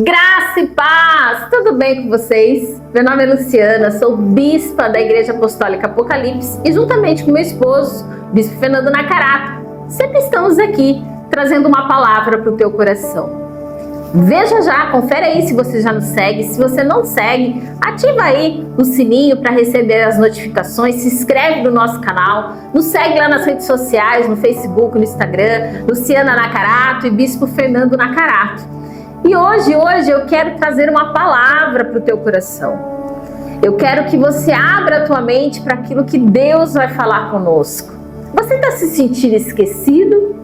Graça e paz! Tudo bem com vocês? Meu nome é Luciana, sou bispa da Igreja Apostólica Apocalipse e juntamente com meu esposo, bispo Fernando Nakarato, sempre estamos aqui trazendo uma palavra para o teu coração. Veja já, confere aí se você já nos segue. Se você não segue, ativa aí o sininho para receber as notificações, se inscreve no nosso canal, nos segue lá nas redes sociais, no Facebook, no Instagram, Luciana Nakarato e bispo Fernando Nakarato. E hoje eu quero trazer uma palavra para o teu coração. Eu quero que você abra a tua mente para aquilo que Deus vai falar conosco. Você está se sentindo esquecido?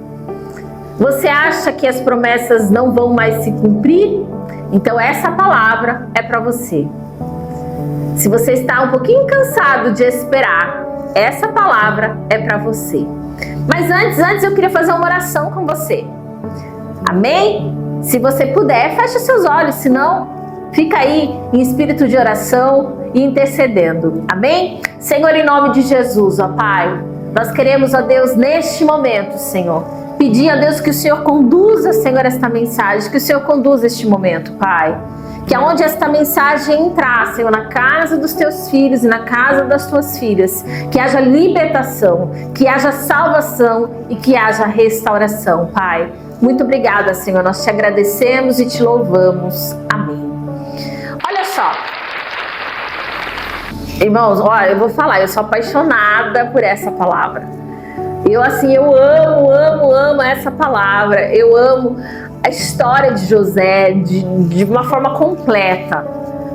Você acha que as promessas não vão mais se cumprir? Então essa palavra é para você. Se você está um pouquinho cansado de esperar, essa palavra é para você. Mas antes eu queria fazer uma oração com você. Amém? Se você puder, feche seus olhos, senão fica aí em espírito de oração e intercedendo. Amém? Senhor, em nome de Jesus, ó Pai, nós queremos, ó Deus, neste momento, Senhor, pedir a Deus que o Senhor conduza, Senhor, esta mensagem, que o Senhor conduza este momento, Pai. Que aonde esta mensagem entrar, Senhor, na casa dos teus filhos e na casa das tuas filhas, que haja libertação, que haja salvação e que haja restauração, Pai. Muito obrigada, Senhor, nós te agradecemos e te louvamos. Amém. Olha só. Irmãos, olha, eu vou falar, eu sou apaixonada por essa palavra. Eu amo essa palavra. Eu amo a história de José de uma forma completa.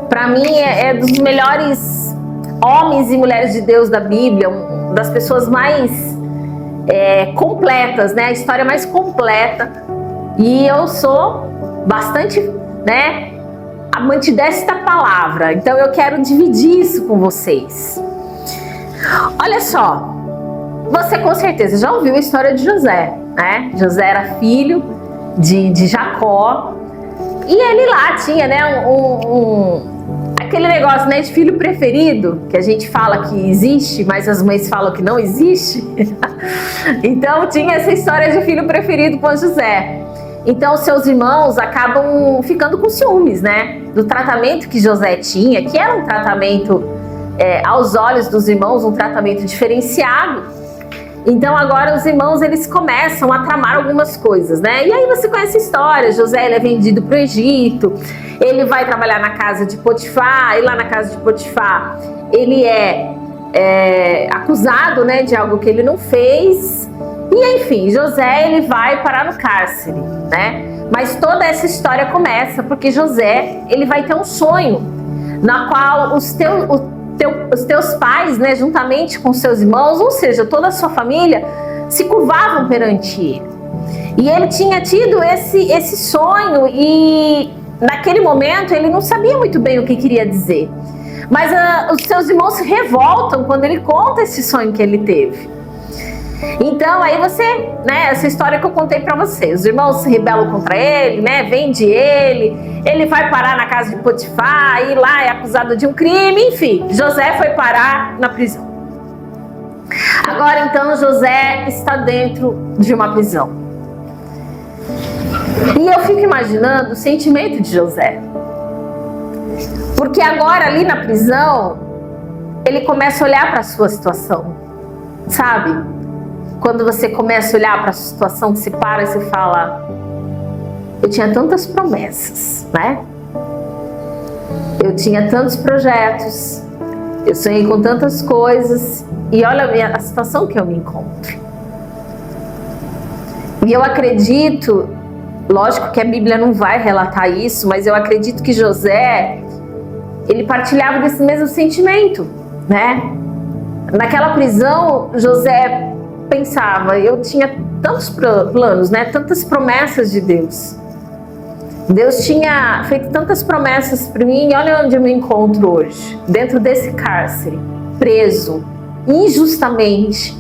Para mim é dos melhores homens e mulheres de Deus da Bíblia, das pessoas mais completas, né? A história mais completa. E eu sou bastante, né, amante desta palavra. Então eu quero dividir isso com vocês. Olha só. Você com certeza já ouviu a história de José, né? José era filho de Jacó e ele lá tinha, né, aquele negócio, né, de filho preferido, que a gente fala que existe, mas as mães falam que não existe. Então tinha essa história de filho preferido com José. Então seus irmãos acabam ficando com ciúmes, né, do tratamento que José tinha, que era um tratamento, aos olhos dos irmãos, um tratamento diferenciado. Então agora os irmãos, eles começam a tramar algumas coisas, né? E aí você conhece a história, José, ele é vendido para o Egito, ele vai trabalhar na casa de Potifar, e lá na casa de Potifar ele é acusado, né, de algo que ele não fez. E enfim, José, ele vai parar no cárcere, né? Mas toda essa história começa porque José, ele vai ter um sonho, na qual os teus pais, né, juntamente com seus irmãos, ou seja, toda a sua família, se curvavam perante ele. E ele tinha tido esse sonho e naquele momento ele não sabia muito bem o que queria dizer. Mas os seus irmãos se revoltam quando ele conta esse sonho que ele teve. Então aí você, né, essa história que eu contei para vocês, os irmãos se rebelam contra ele, né, vende ele vai parar na casa de Potifar, e lá é acusado de um crime, enfim, José foi parar na prisão. Agora então José está dentro de uma prisão. E eu fico imaginando o sentimento de José. Porque agora ali na prisão, ele começa a olhar para a sua situação, sabe? Quando você começa a olhar para a situação, que se para e se fala, eu tinha tantas promessas, né? Eu tinha tantos projetos, eu sonhei com tantas coisas, e olha a situação que eu me encontro. E eu acredito, lógico que a Bíblia não vai relatar isso, mas eu acredito que José, ele partilhava desse mesmo sentimento, né? Naquela prisão, José pensava, eu tinha tantos planos, né? Tantas promessas de Deus. Deus tinha feito tantas promessas para mim, e olha onde eu me encontro hoje, dentro desse cárcere, preso, injustamente.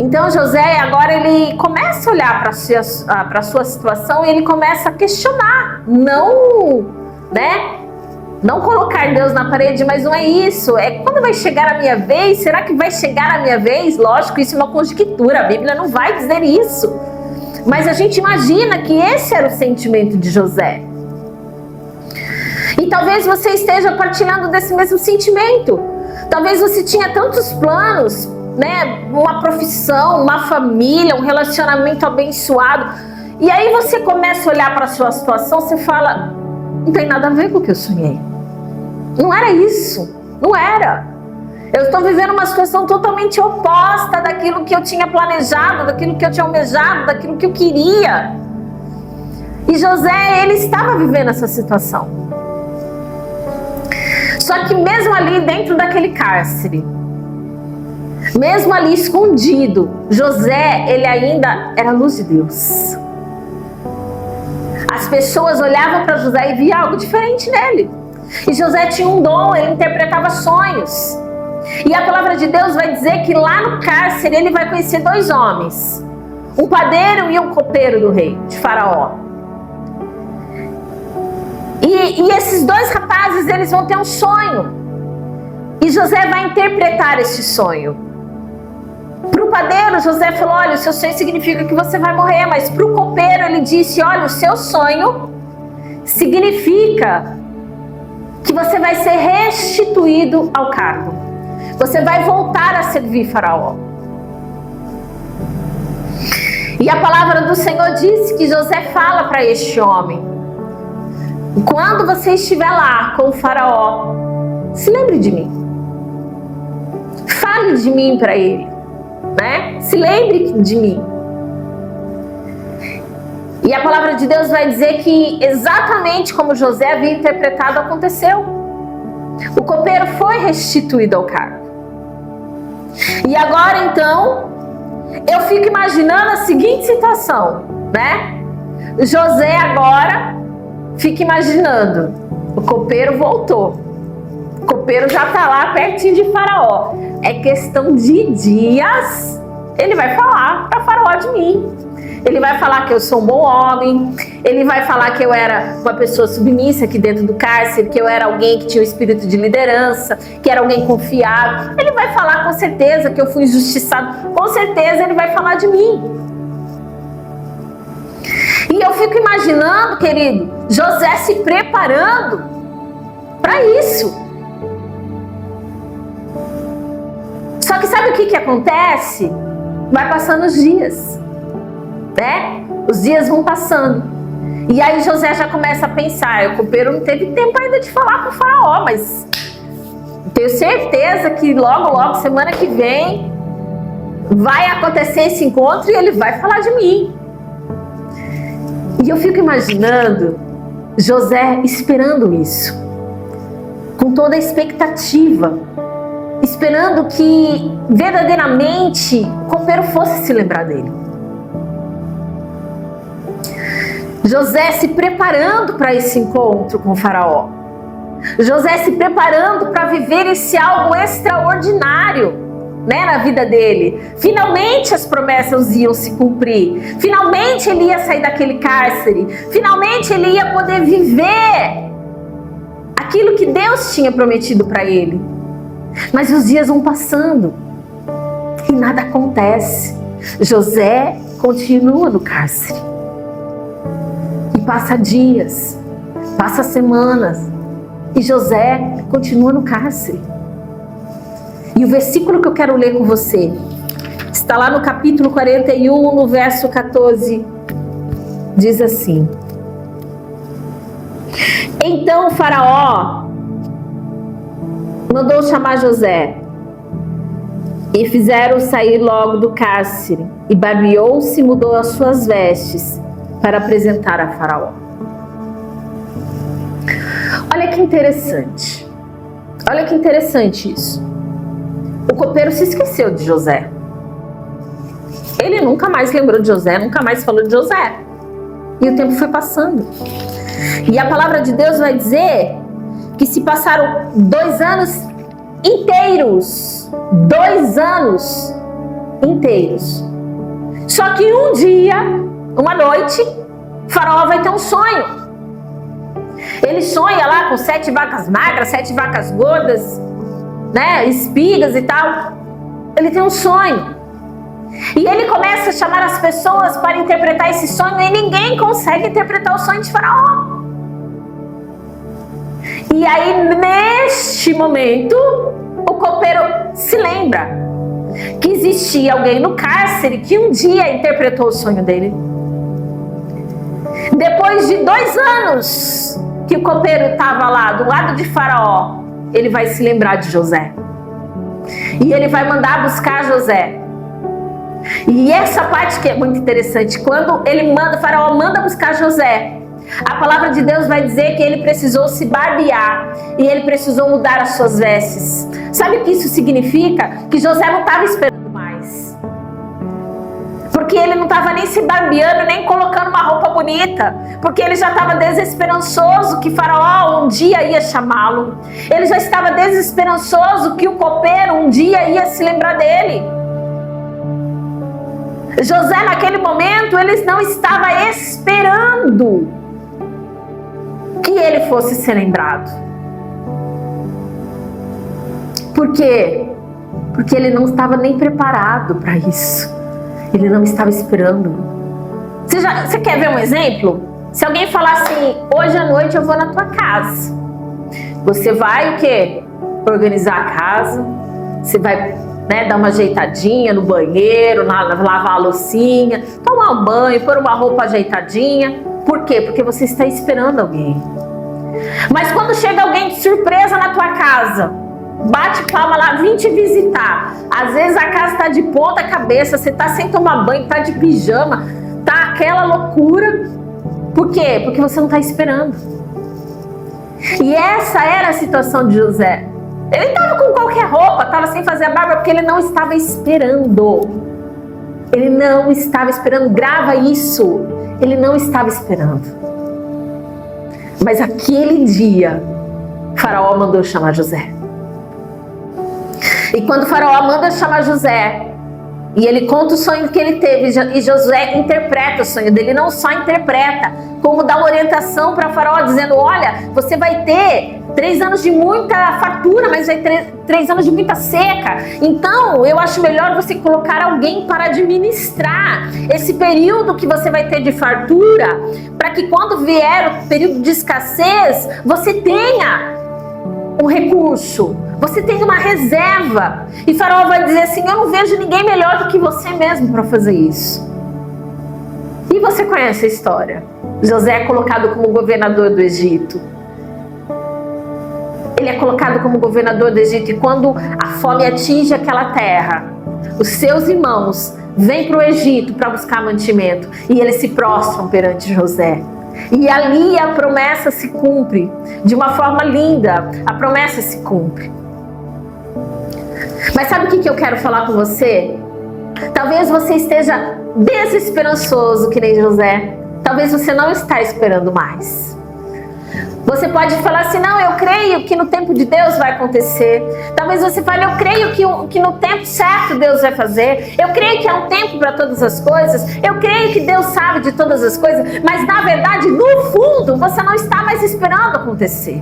Então José, agora ele começa a olhar para a sua situação e ele começa a questionar, não, né? Não colocar Deus na parede, mas não é isso. É quando vai chegar a minha vez? Será que vai chegar a minha vez? Lógico, isso é uma conjectura. A Bíblia não vai dizer isso. Mas a gente imagina que esse era o sentimento de José. E talvez você esteja partilhando desse mesmo sentimento. Talvez você tinha tantos planos, né? Uma profissão, uma família, um relacionamento abençoado. E aí você começa a olhar para a sua situação, você fala, não tem nada a ver com o que eu sonhei. Não era isso, não era. Eu estou vivendo uma situação totalmente oposta daquilo que eu tinha planejado, daquilo que eu tinha almejado, daquilo que eu queria. E José, ele estava vivendo essa situação. Só que mesmo ali dentro daquele cárcere, mesmo ali escondido, José, ele ainda era a luz de Deus. As pessoas olhavam para José e viam algo diferente nele. E José tinha um dom, ele interpretava sonhos. E a palavra de Deus vai dizer que lá no cárcere ele vai conhecer dois homens, um padeiro e um copeiro do rei, de Faraó. E esses dois rapazes, eles vão ter um sonho. E José vai interpretar esse sonho. Para o padeiro, José falou, olha, o seu sonho significa que você vai morrer. Mas para o copeiro, ele disse, olha, o seu sonho significa que você vai ser restituído ao cargo. Você vai voltar a servir Faraó. E a palavra do Senhor diz que José fala para este homem, quando você estiver lá com o Faraó, se lembre de mim. Fale de mim para ele, né? Se lembre de mim. E a palavra de Deus vai dizer que exatamente como José havia interpretado, aconteceu. O copeiro foi restituído ao cargo. E agora então, eu fico imaginando a seguinte situação, né? José agora fica imaginando, o copeiro voltou. O copeiro já está lá pertinho de Faraó. É questão de dias, ele vai falar para Faraó de mim. Ele vai falar que eu sou um bom homem. Ele vai falar que eu era uma pessoa submissa aqui dentro do cárcere, que eu era alguém que tinha o espírito de liderança, que era alguém confiável. Ele vai falar com certeza que eu fui injustiçado. Com certeza ele vai falar de mim. E eu fico imaginando, querido, José se preparando para isso. Só que sabe o que acontece? Vai passando os dias, né? Os dias vão passando. E aí José já começa a pensar, o copeiro não teve tempo ainda de falar com o Faraó, mas tenho certeza que logo, logo, semana que vem, vai acontecer esse encontro e ele vai falar de mim. E eu fico imaginando José esperando isso, com toda a expectativa, esperando que verdadeiramente o copeiro fosse se lembrar dele. José se preparando para esse encontro com o Faraó. José se preparando para viver esse algo extraordinário, né, na vida dele. Finalmente as promessas iam se cumprir. Finalmente ele ia sair daquele cárcere. Finalmente ele ia poder viver aquilo que Deus tinha prometido para ele. Mas os dias vão passando e nada acontece. José continua no cárcere. E passa dias, passa semanas, e José continua no cárcere. E o versículo que eu quero ler com você está lá no capítulo 41, no verso 14. Diz assim: Então o Faraó mandou chamar José, e fizeram sair logo do cárcere, e barbeou-se e mudou as suas vestes para apresentar a Faraó. Olha que interessante. Olha que interessante isso. O copeiro se esqueceu de José. Ele nunca mais lembrou de José, nunca mais falou de José. E o tempo foi passando. E a palavra de Deus vai dizer que se passaram 2 anos inteiros. 2 anos inteiros. Só que um dia, uma noite, Faraó vai ter um sonho. Ele sonha lá com 7 vacas magras, 7 vacas gordas, né, espigas e tal. Ele tem um sonho. E ele começa a chamar as pessoas para interpretar esse sonho e ninguém consegue interpretar o sonho de Faraó. E aí, neste momento, o copeiro se lembra que existia alguém no cárcere que um dia interpretou o sonho dele. Depois de 2 anos que o copeiro estava lá do lado de Faraó, ele vai se lembrar de José. E ele vai mandar buscar José. E essa parte que é muito interessante, quando Faraó manda buscar José, a palavra de Deus vai dizer que ele precisou se barbear e ele precisou mudar as suas vestes. Sabe o que isso significa? Que José não estava esperando mais. Porque ele não estava nem se barbeando, nem colocando uma roupa bonita. Porque ele já estava desesperançoso que Faraó um dia ia chamá-lo. Ele já estava desesperançoso que o copeiro um dia ia se lembrar dele. José, naquele momento, ele não estava esperando que ele fosse ser lembrado. Por quê? Porque ele não estava nem preparado para isso. Ele não estava esperando. Você quer ver um exemplo? Se alguém falar assim, hoje à noite eu vou na tua casa. Você vai o quê? Organizar a casa. Você vai, dar uma ajeitadinha no banheiro, lavar a loucinha, tomar um banho, pôr uma roupa ajeitadinha. Por quê? Porque você está esperando alguém. Mas quando chega alguém de surpresa na tua casa, bate palma lá, vim te visitar. Às vezes a casa está de ponta cabeça, você está sem tomar banho, está de pijama, tá aquela loucura. Por quê? Porque você não está esperando. E essa era a situação de José. Ele estava com qualquer roupa, estava sem fazer a barba, porque ele não estava esperando. Ele não estava esperando. Grava isso. Ele não estava esperando. Mas aquele dia, Faraó mandou chamar José. E quando Faraó manda chamar José, e ele conta o sonho que ele teve, e José interpreta o sonho dele, não só interpreta, como dá uma orientação para Faraó, dizendo, olha, você vai ter 3 anos de muita fartura, mas vai ter 3 anos de muita seca. Então, eu acho melhor você colocar alguém para administrar esse período que você vai ter de fartura, para que quando vier o período de escassez, você tenha um recurso, você tenha uma reserva. E Faraó vai dizer assim, eu não vejo ninguém melhor do que você mesmo para fazer isso. E você conhece a história. José é colocado como governador do Egito. Ele é colocado como governador do Egito, e quando a fome atinge aquela terra, os seus irmãos vêm para o Egito para buscar mantimento, e eles se prostram perante José. E ali a promessa se cumpre de uma forma linda. A promessa se cumpre. Mas sabe o que eu quero falar com você? Talvez você esteja desesperançoso que nem José. Talvez você não está esperando mais. Você pode falar assim, não, eu creio que no tempo de Deus vai acontecer. Talvez você fale, eu creio que no tempo certo Deus vai fazer. Eu creio que há um tempo para todas as coisas. Eu creio que Deus sabe de todas as coisas. Mas na verdade, no fundo, você não está mais esperando acontecer.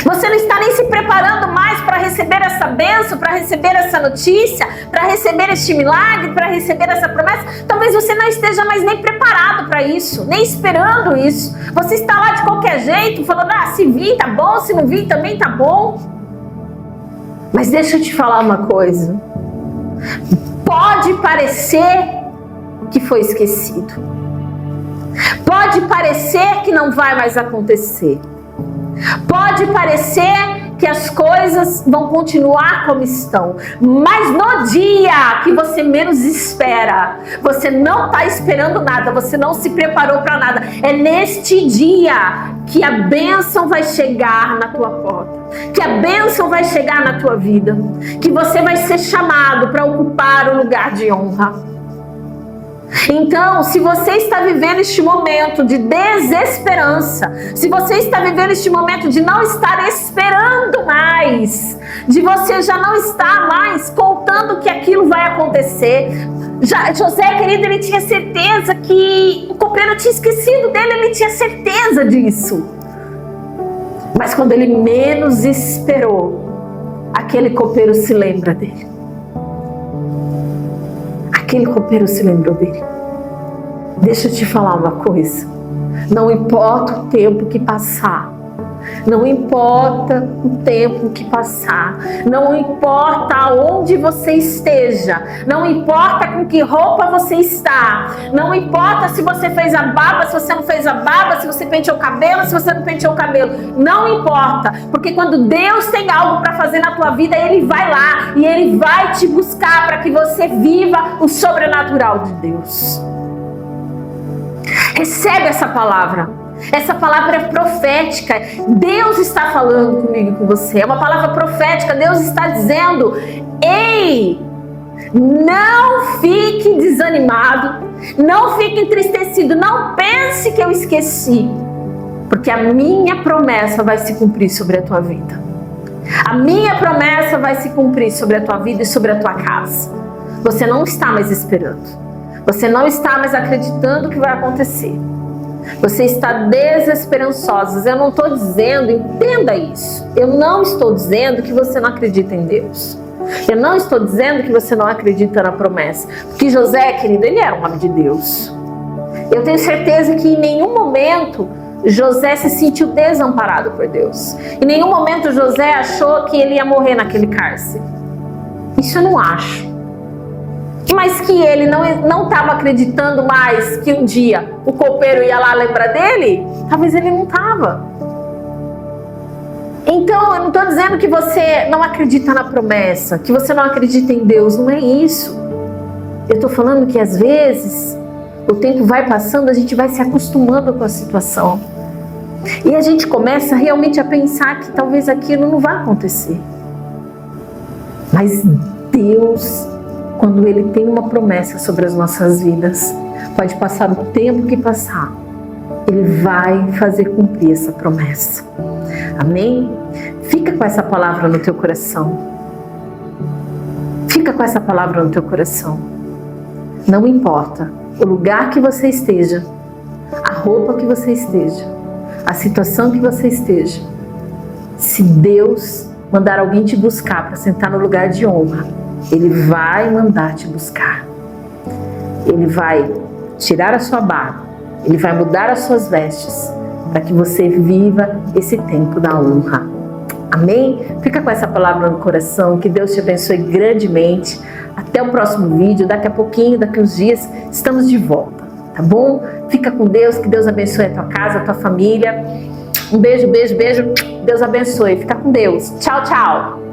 Você não está nem se preparando mais para receber essa bênção, para receber essa notícia, para receber este milagre, para receber essa promessa. Talvez você não esteja mais nem preparado para isso, nem esperando isso. Você está lá de qualquer jeito, falando, se vir tá bom, se não vir também tá bom. Mas deixa eu te falar uma coisa. Pode parecer que foi esquecido. Pode parecer que não vai mais acontecer. Pode parecer que as coisas vão continuar como estão, mas no dia que você menos espera, você não está esperando nada, você não se preparou para nada, é neste dia que a bênção vai chegar na tua porta, que a bênção vai chegar na tua vida, que você vai ser chamado para ocupar o lugar de honra. Então, se você está vivendo este momento de desesperança, se você está vivendo este momento de não estar esperando mais, de você já não estar mais contando que aquilo vai acontecer. José, querido, ele tinha certeza que o copeiro tinha esquecido dele, ele tinha certeza disso. Mas quando ele menos esperou, aquele copeiro se lembra dele. Aquele copeiro se lembrou dele. Deixa eu te falar uma coisa. Não importa o tempo que passar. Não importa o tempo que passar, não importa aonde você esteja, não importa com que roupa você está, não importa se você fez a barba, se você não fez a barba, se você penteou o cabelo, se você não penteou o cabelo, não importa, porque quando Deus tem algo para fazer na tua vida, Ele vai lá e Ele vai te buscar para que você viva o sobrenatural de Deus. Recebe essa palavra. Essa palavra é profética. Deus está falando comigo e com você. É uma palavra profética. Deus está dizendo: ei, não fique desanimado, não fique entristecido, não pense que eu esqueci, porque a minha promessa vai se cumprir sobre a tua vida. A minha promessa vai se cumprir sobre a tua vida e sobre a tua casa. Você não está mais esperando. Você não está mais acreditando que vai acontecer. Você está desesperançosa. Eu não estou dizendo, entenda isso. Eu não estou dizendo que você não acredita em Deus. Eu não estou dizendo que você não acredita na promessa. Porque José, querido, ele era um homem de Deus. Eu tenho certeza que em nenhum momento José se sentiu desamparado por Deus. Em nenhum momento José achou que ele ia morrer naquele cárcere. Isso eu não acho. Mas que ele não estava acreditando mais que um dia o copeiro ia lá lembrar dele, talvez ele não estava. Então, eu não estou dizendo que você não acredita na promessa, que você não acredita em Deus, não é isso. Eu estou falando que às vezes o tempo vai passando, a gente vai se acostumando com a situação. E a gente começa realmente a pensar que talvez aquilo não vai acontecer. Mas Deus, quando Ele tem uma promessa sobre as nossas vidas, pode passar o tempo que passar, Ele vai fazer cumprir essa promessa. Amém? Fica com essa palavra no teu coração. Fica com essa palavra no teu coração. Não importa o lugar que você esteja, a roupa que você esteja, a situação que você esteja, se Deus mandar alguém te buscar para sentar no lugar de honra, Ele vai mandar te buscar. Ele vai tirar a sua barba. Ele vai mudar as suas vestes para que você viva esse tempo da honra. Amém? Fica com essa palavra no coração. Que Deus te abençoe grandemente. Até o próximo vídeo. Daqui a pouquinho, daqui a uns dias, estamos de volta. Tá bom? Fica com Deus. Que Deus abençoe a tua casa, a tua família. Um beijo, beijo, beijo. Deus abençoe. Fica com Deus. Tchau, tchau.